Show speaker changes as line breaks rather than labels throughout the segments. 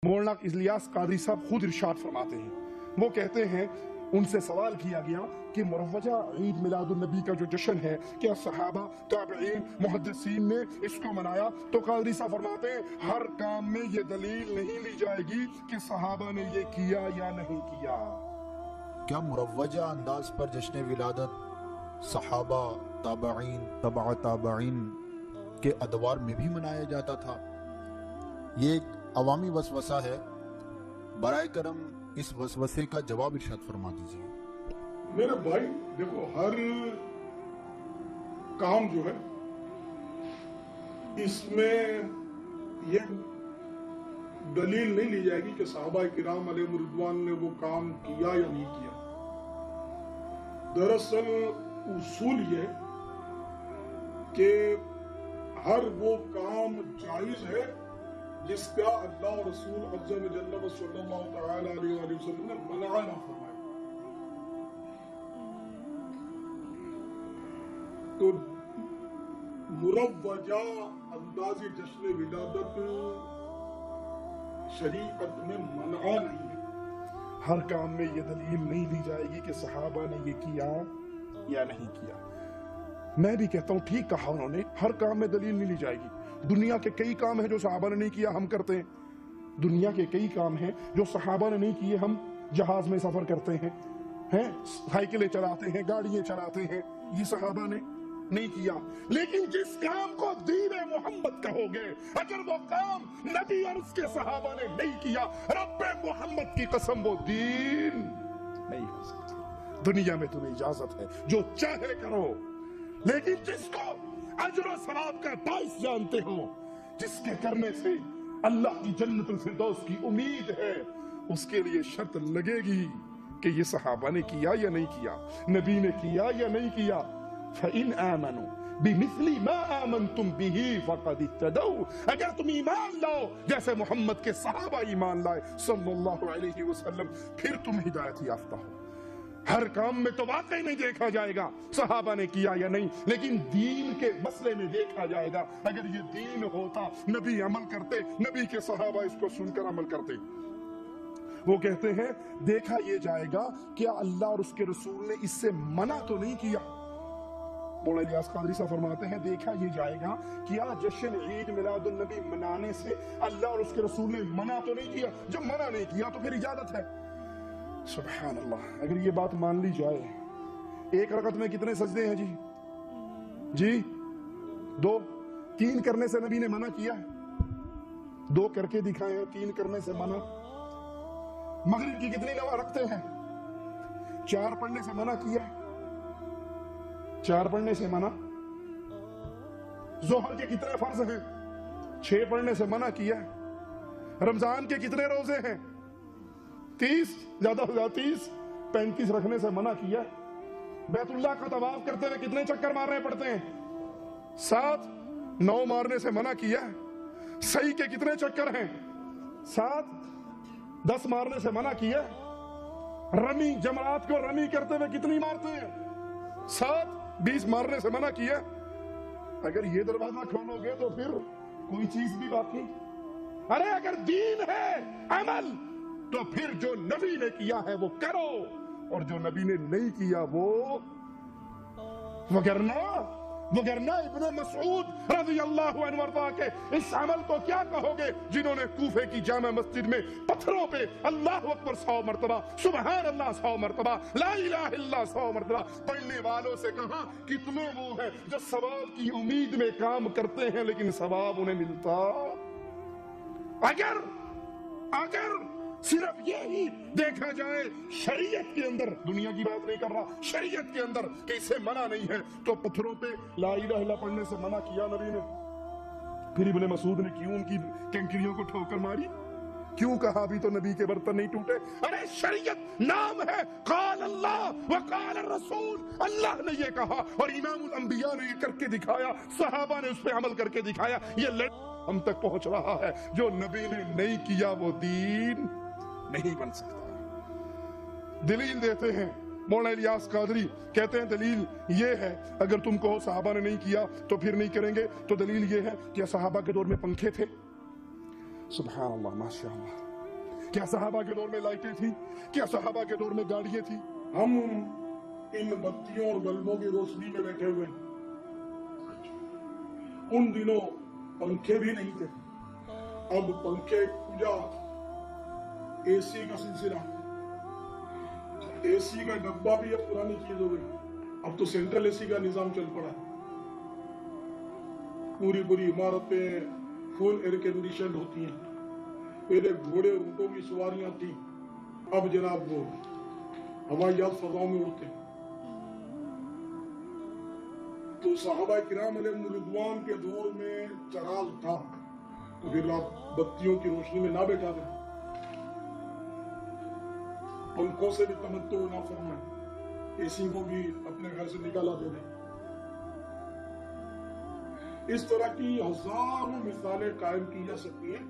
مولانا الیاس قادری صاحب خود ارشاد فرماتے ہیں، وہ کہتے ہیں ان سے سوال کیا گیا کہ مروجہ عید میلاد النبی کا جو جشن ہے کیا صحابہ تابعین محدثین نے اس کو منایا؟ تو قادری صاحب فرماتے ہیں ہر کام میں یہ دلیل نہیں لی جائے گی کہ صحابہ نے یہ کیا یا نہیں کیا۔
کیا مروجہ انداز پر جشن ولادت صحابہ تابعین تبع تابعین کے ادوار میں بھی منایا جاتا تھا؟ یہ ایک عوامی وسوسہ ہے، برائے کرم اس وسوسے کا جواب ارشاد فرما دیجیے۔
میرے بھائی دیکھو، ہر کام جو ہے اس میں یہ دلیل نہیں لی جائے گی کہ صحابہ کرام علیہ رضوان نے وہ کام کیا یا نہیں کیا۔ دراصل اصول یہ کہ ہر وہ کام جائز ہے جس کا اللہ و رسول عز و جل صلی اللہ تعالی علیہ وآلہ وسلم نے منع نہ فرمایا۔ تو مروجہ انداز جشن ولادت شریعت میں منع نہیں ہے۔
ہر کام میں یہ دلیل نہیں لی جائے گی کہ صحابہ نے یہ کیا یا نہیں کیا۔ میں بھی کہتا ہوں ٹھیک کہا انہوں نے، ہر کام میں دلیل نہیں لی جائے گی۔ دنیا کے کئی کام ہیں جو صحابہ نے نہیں کیا، ہم کرتے ہیں۔ دنیا کے کئی کام ہیں جو صحابہ نے نہیں کیے، ہم جہاز میں سفر کرتے ہیں، سائیکلیں چلاتے ہیں، گاڑیاں چلاتے ہیں، یہ صحابہ نے نہیں کیا۔ لیکن جس کام کو دین محمد کہو گے، اگر وہ کام نبی اور اس کے صحابہ نے نہیں کیا، رب محمد کی قسم وہ دین نہیں ہو سکتا۔ دنیا میں تمہیں اجازت ہے جو چاہے کرو، لیکن جس کو اجر و ثواب کا باعث جانتے ہو، جس کے کرنے سے اللہ کی جنت الفردوس کی امید ہے، اس کے لیے شرط لگے گی کہ یہ صحابہ نے کیا یا نہیں کیا، نبی نے کیا یا نہیں کیا۔ فَإِنْ آمَنُوا بِمِثْلِ مَا آمَنْتُمْ بِهِ فَقَدِ اهْتَدَوْا، اگر تم ایمان لاؤ جیسے محمد کے صحابہ ایمان لائے صلی اللہ علیہ وسلم، پھر تم ہدایت یافتہ ہو۔ ہر کام میں تو واقعی نہیں دیکھا جائے گا صحابہ نے کیا یا نہیں، لیکن دین کے مسئلے میں دیکھا جائے گا۔ اگر یہ دین ہوتا، نبی عمل کرتے، نبی کے صحابہ اس کو سن کر عمل کرتے۔ وہ کہتے ہیں دیکھا یہ جائے گا کیا اللہ اور اس کے رسول نے اس سے منع تو نہیں کیا۔ مولانا الیاس قادری صاحب فرماتے ہیں دیکھا یہ جائے گا کیا جشن عید میلاد النبی منانے سے اللہ اور اس کے رسول نے منع تو نہیں کیا۔ جب منع نہیں کیا تو پھر اجازت ہے۔ سبحان اللہ، اگر یہ بات مان لی جائے، ایک رکعت میں کتنے سجدے ہیں جی 2، 3 کرنے سے نبی نے منع کیا ہے، 2 کر کے دکھائے ہیں، 3 کرنے سے منع۔ مغرب کی کتنی نماز رکھتے ہیں؟ 4 پڑھنے سے منع کیا ہے، 4 پڑھنے سے منع۔ ظہر کے کتنے فرض ہیں؟ 6 پڑھنے سے منع کیا ہے۔ رمضان کے کتنے روزے ہیں؟ 30، زیادہ سے زیادہ 30، 35 رکھنے سے منع کیا۔ بیت اللہ کا طواف کرتے ہوئے کتنے چکر مارنے پڑتے ہیں؟ 7، 9 مارنے سے منع کیا۔ صحیح کے کتنے چکر ہیں؟ 7، 10 مارنے سے منع کیا۔ رمی، جمرات کو رمی کرتے ہوئے کتنی مارتے ہیں؟ 7، 20 مارنے سے منع کیا۔ اگر یہ دروازہ کھولو گے تو پھر کوئی چیز بھی باقی۔ ارے اگر دین ہے عمل، تو پھر جو نبی نے کیا ہے وہ کرو، اور جو نبی نے نہیں کیا وہ وگرنہ ابن مسعود رضی اللہ عنہ وارضاہ کے اس عمل کو کیا کہو گے جنہوں نے کوفے کی جامع مسجد میں پتھروں پہ اللہ اکبر 100 مرتبہ، سبحان اللہ 100 مرتبہ، لا الہ الا 100 مرتبہ پڑھنے والوں سے کہا کتنے وہ ہیں جو ثواب کی امید میں کام کرتے ہیں لیکن ثواب انہیں ملتا؟ اگر صرف یہی دیکھا جائے شریعت کے اندر، دنیا کی بات نہیں کر رہا، شریعت کے اندر کہ اسے منع نہیں ہے، تو پتھروں پہ لا الہ الا پڑھنے سے منع کیا نبی نے؟ پھر ابن مسعود نے کیوں ان کی کنکریوں کو ٹھوکر ماری؟ کیوں کہا بھی تو نبی کے برتن نہیں ٹوٹے؟ ارے شریعت نام ہے قال اللہ وقال الرسول، اللہ نے یہ کہا اور امام الانبیاء نے یہ کر کے دکھایا، صحابہ نے اس پہ عمل کر کے دکھایا۔ یہ ہم تک پہنچ رہا ہے، جو نبی نے نہیں کیا وہ دین نہیں بن سکتا۔ دلیل دیتے ہیں مولانا الیاس قادری، کہتے ہیں دلیل یہ ہے اگر تم کہو صحابہ نے نہیں کیا تو پھر نہیں کریں گے، تو دلیل یہ ہے کہ صحابہ کے دور میں پنکھے تھے؟ سبحان اللہ، ماشاء اللہ۔ کیا صحابہ کے دور میں لائٹیں تھی؟ کیا صحابہ کے دور میں گاڑیاں تھی؟
ہم ان بتیوں اور بلبوں کی روشنی میں بیٹھے ہوئے ہیں۔ ان دنوں پنکھے بھی نہیں تھے، اب پنکھے پوجا، اے سی کا سلسلہ، اے سی کا ڈبہ بھی اب پرانی چیز ہو گئی، اب تو سینٹرل اے سی کا نظام چل پڑا ہے۔ پوری عمارتیں فل ایئر کنڈیشنڈ ہوتی ہیں۔ پہلے گھوڑے اونٹوں کی سواریاں تھیں، اب جناب وہ ہوائی جہاز فضاؤں میں اڑتے ہیں۔ تو صحابہ کرام علیہ رضوان کے دور میں چراغ تھا، تو پھر آپ بتیوں کی روشنی میں نہ بیٹھا دیں، پنکھوں سے بھی تمتع نہ فرمائیں، اے سی کو بھی اپنے گھر سے نکالا دے دیں۔ اس طرح کی ہزاروں مثالیں قائم کی جا سکتی ہیں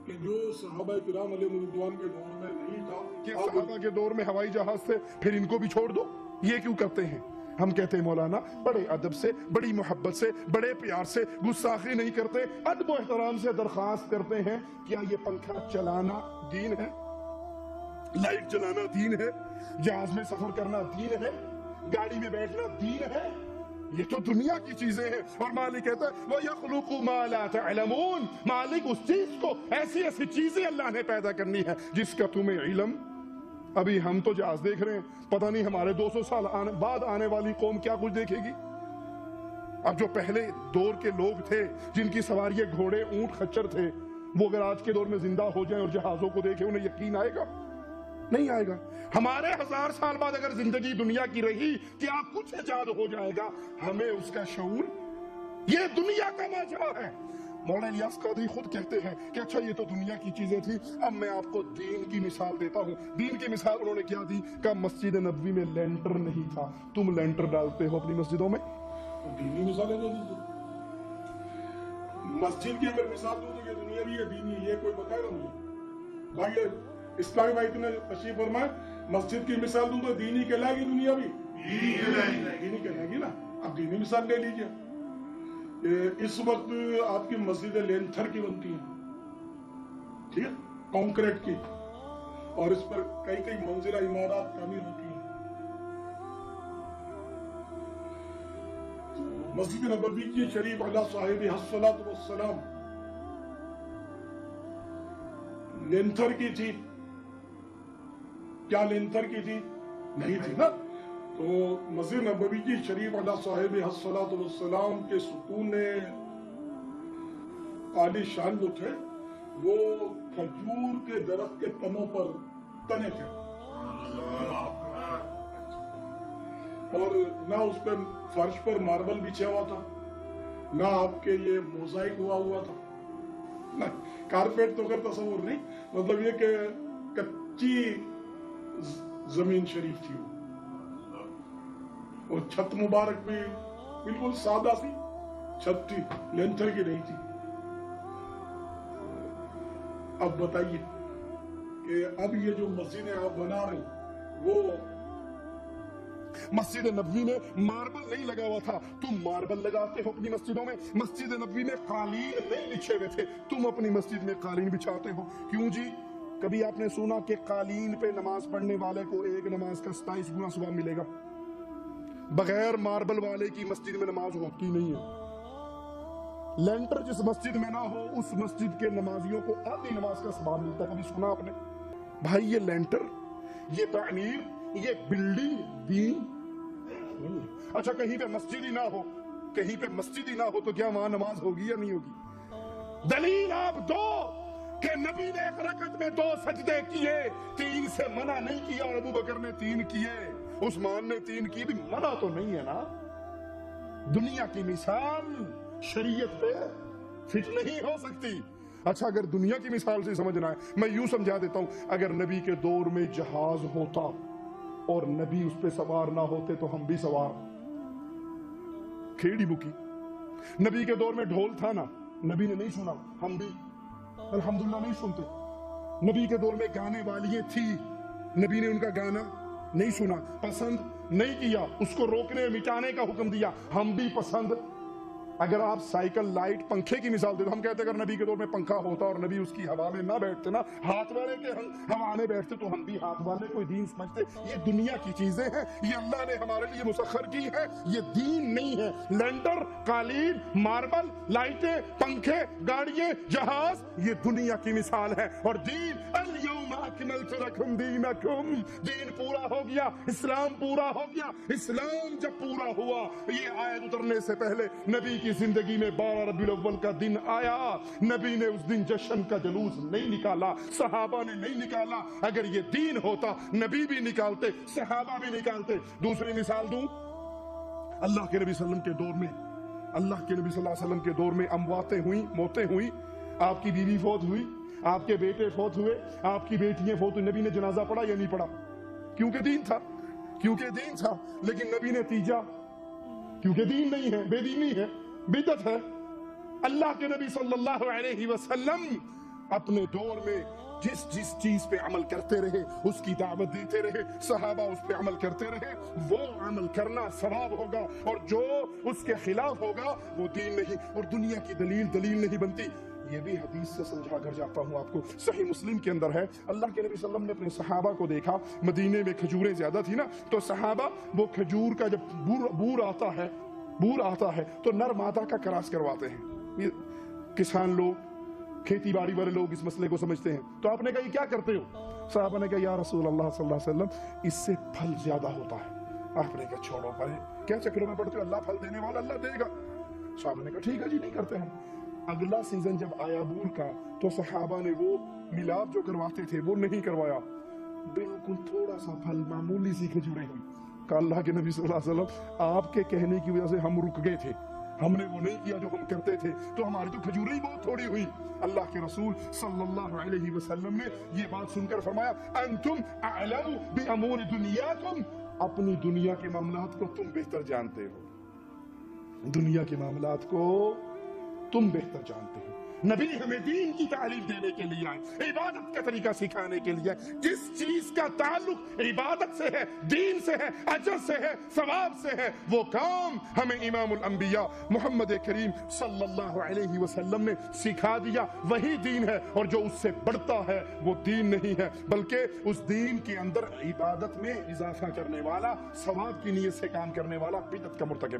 کہ جو صحابہ کرام علیہ رضوان کے دور میں نہیں تھا۔
کہ صحابہ کے دور میں ہوائی جہاز سے، پھر ان کو بھی چھوڑ دو، یہ کیوں کرتے ہیں؟ ہم کہتے ہیں مولانا بڑے ادب سے، بڑی محبت سے، بڑے پیار سے، گستاخی نہیں کرتے، ادب و احترام سے درخواست کرتے ہیں، کیا یہ پنکھا چلانا دین ہے؟ لائٹ جلانا دین ہے؟ جہاز میں سفر کرنا دین ہے؟ گاڑی میں بیٹھنا دین ہے؟ یہ تو دنیا کی چیزیں ہیں۔ اور مالک کہتا ہے وَيَخْلُقُ مَا لَا تَعْلَمُونَ، مالک اس چیز کو، ایسی ایسی چیزیں اللہ نے پیدا کرنی ہے جس کا تمہیں علم۔ ابھی ہم تو جہاز دیکھ رہے ہیں، پتہ نہیں ہمارے 200 سال بعد آنے والی قوم کیا کچھ دیکھے گی۔ اب جو پہلے دور کے لوگ تھے جن کی سواری گھوڑے اونٹ خچر تھے، وہ اگر آج کے دور میں زندہ ہو جائیں اور جہازوں کو دیکھیں، انہیں یقین آئے گا؟ نہیں آئے گا۔ ہمارے 1000 سال بعد اگر زندگی دنیا کی رہی کیا کچھ ایجاد ہو جائے گا، ہمیں اس کا شعور، یہ دنیا کا ماجرا ہے۔ مولانا الیاس قادری خود کہتے ہیں کہ اچھا یہ تو دنیا کی چیزیں تھی، اب میں آپ کو دین کی مثال دیتا ہوں۔ دین کی مثال انہوں نے کیا دی؟ کہ مسجد نبوی میں لینٹر نہیں تھا، تم لینٹر ڈالتے ہو اپنی مسجدوں میں؟
دینی مثالیں دے دی۔ مسجد کی اگر مثال دوں تو یہ دنیا بھی ہے، دینی، یہ کوئی بتائے گا مجھے؟ بھائی اسلامی بھائی اتنے تشریف فرمائے، مسجد کی مثال دوں تو دینی کہلائے گی، دنیا بھی دینی کہلائے گی نا۔ اب دینی مثال لے لیجئے، اس وقت آپ کی مسجدیں لینتھر کی بنتی ہیں، ٹھیک ہے، کانکریٹ کی، اور اس پر کئی منزلہ عمارات تعمیر ہوتی ہیں۔ مسجد نبوی کی شریف علی صاحبہ الصلاۃ والسلام لینتھر کی تھی، کیا لینتھر کی تھی؟ نہیں تھی نا۔ تو مسجد نبوی کی شریف علی صاحبہ الصلاۃ والسلام کے ستون عالی شان جو تھے وہ کھجور کے درخت کے تنوں پر تنے تھے، اور نہ اس پر فرش پر ماربل بچھا ہوا تھا، نہ آپ کے یہ موزائک ہوا تھا، نہ کارپیٹ تو کر تصور نہیں، مطلب یہ کہ کچی زمین شریف تھی وہ، اور چھت مبارک بھی بالکل سادہ سی چھت تھی، لینتھر کی نہیں تھی۔ اب بتائیے کہ اب یہ جو مسجدیں آپ بنا رہے ہیں، وہ
مسجد نبوی میں ماربل نہیں لگا ہوا تھا، تم ماربل لگاتے ہو اپنی مسجدوں میں۔ مسجد نبوی میں قالین نہیں بچھے ہوئے تھے، تم اپنی مسجد میں قالین بچھاتے ہو۔ کیوں جی؟ کبھی آپ نے سنا کہ قالین پہ نماز پڑھنے والے کو ایک نماز کا 27 گنا ثواب ملے گا؟ بغیر ماربل والے کی مسجد میں نماز ہوتی نہیں ہے۔ لینٹر جس مسجد میں نہ ہو اس مسجد کے نمازیوں کو آدھی نماز کا ثواب ملتا ہے۔ کبھی سنا آپ نے؟ بھائی یہ لینٹر، یہ تعمیر، یہ بلڈنگ دین نہیں ہے۔ اچھا کہیں پہ مسجد ہی نہ ہو، کہیں پہ مسجد ہی نہ ہو تو کیا وہاں نماز ہوگی یا نہیں ہوگی؟ دلیل آپ دو کہ نبی نے ایک رکعت میں 2 سجدے کیے، 3 سے منع نہیں کیا، اور ابو بکر نے 3 کیے، عثمان نے 3 کی، بھی منع تو نہیں ہے نا۔ دنیا کی مثال شریعت پہ فٹ نہیں ہو سکتی۔ اچھا اگر دنیا کی مثال سے سمجھنا ہے، میں یوں سمجھا دیتا ہوں، اگر نبی کے دور میں جہاز ہوتا اور نبی اس پہ سوار نہ ہوتے تو ہم بھی سوار، کھیڑی بکی۔ نبی کے دور میں ڈھول تھا نا، نبی نے نہیں سنا، ہم بھی الحمدللہ نہیں سنتے۔ نبی کے دور میں گانے والیاں تھی، نبی نے ان کا گانا نہیں سنا، پسند نہیں کیا، اس کو روکنے مٹانے کا حکم دیا، ہم بھی پسند اگر آپ سائیکل، لائٹ، پنکھے کی مثال دے تو ہم کہتے ہیں اگر نبی کے دور میں پنکھا ہوتا اور نبی اس کی ہوا میں نہ بیٹھتے نا، ہاتھ والے کے ہوا میں بیٹھتے تو ہم بھی ہاتھ والے کوئی دین سمجھتے. یہ دنیا کی چیزیں ہیں، یہ اللہ نے ہمارے لیے مسخر کی ہے، یہ دین نہیں ہے. لینڈر، قالین، ماربل، لائٹیں، پنکھے، گاڑیاں، جہاز، یہ دنیا کی مثال ہے. اور دین الیوم اکملت لکم دینکم، دین پورا ہو گیا، اسلام پورا ہو گیا. اسلام جب پورا ہوا، یہ آیت اترنے سے پہلے نبی کی زندگی میں 12 ربیع الاول کا دن آیا. نبی نے اس دن جشن کا جلوس نہیں نکالا، صحابہ نے نہیں نکالا. اگر یہ دین ہوتا نبی بھی نکالتے، صحابہ بھی نکالتے. دوسری مثال دوں، اللہ کے نبی صلی اللہ علیہ وسلم کے دور میں، اللہ کے نبی صلی اللہ علیہ وسلم کے دور میں امواتیں ہوئیں، موتیں ہوئیں. آپ کی بیوی فوت ہوئی، آپ کے بیٹے فوت ہوئے، آپ کی بیٹیاں فوت ہوئی. نبی نے جنازہ پڑھا یا نہیں پڑھا؟ کیونکہ دین تھا، کیونکہ دین تھا. لیکن نبی نے تیجا، کیونکہ دین نہیں ہے، بے دینی ہے، بدعت ہے. اللہ کے نبی صلی اللہ علیہ وسلم اپنے دور میں جس جس چیز پہ عمل کرتے رہے اس کی دعوت دیتے رہے، صحابہ اس پہ عمل کرتے رہے. وہ عمل کرنا ثواب ہوگا، اور جو اس کے خلاف ہوگا وہ دین نہیں. اور دنیا کی دلیل نہیں بنتی. یہ بھی حدیث سے سمجھا کر جاتا ہوں آپ کو. صحیح مسلم کے اندر ہے، اللہ کے نبی صلی اللہ علیہ وسلم نے اپنے صحابہ کو دیکھا، مدینے میں کھجوریں زیادہ تھی نا، تو صحابہ وہ کھجور کا جب بور آتا ہے تو نر مادہ کا کراس کرواتے ہیں. یہ کسان لوگ، کھیتی باڑی والے لوگ اس مسئلے کو سمجھتے ہیں. تو آپ نے کہا یہ کیا کرتے ہو؟ صحابہ نے کہا یا رسول اللہ صلی اللہ علیہ وسلم اس سے پھل زیادہ ہوتا ہے. آپ نے کہا چھوڑو پڑے، کیا چکروں میں پڑتے ہو، اللہ پھل دینے والا، اللہ دے گا. صحابہ نے کہا ٹھیک ہے جی، نہیں کرتے ہم. اگلا سیزن جب آیا بور کا تو صحابہ نے وہ ملاپ جو کرواتے تھے وہ نہیں کروایا. بالکل تھوڑا سا پھل، معمولی سی کھجوریں ہوئی. کہا اللہ کے نبی صلی اللہ علیہ وسلم آپ کے کہنے کی وجہ سے ہم رک گئے تھے، ہم نے وہ نہیں کیا جو ہم کرتے تھے، تو ہماری تو کھجوریں ہی بہت تھوڑی ہوئی. اللہ کے رسول صلی اللہ علیہ وسلم نے یہ بات سن کر فرمایا انتم اعلم بامور دنیاکم، اپنی دنیا کے معاملات کو تم بہتر جانتے ہو، دنیا کے معاملات کو تم بہتر جانتے ہو. نبی ہمیں دین کی تعلیم دینے کے لیے آئے، عبادت کا طریقہ سکھانے کے لیے. جس چیز کا تعلق عبادت سے ہے، دین سے ہے، اجر سے ہے، ثواب سے ہے، وہ کام ہمیں امام الانبیاء محمد کریم صلی اللہ علیہ وسلم نے سکھا دیا. وہی دین ہے، اور جو اس سے بڑھتا ہے وہ دین نہیں ہے، بلکہ اس دین کے اندر عبادت میں اضافہ کرنے والا، ثواب کی نیت سے کام کرنے والا بدعت کا مرتکب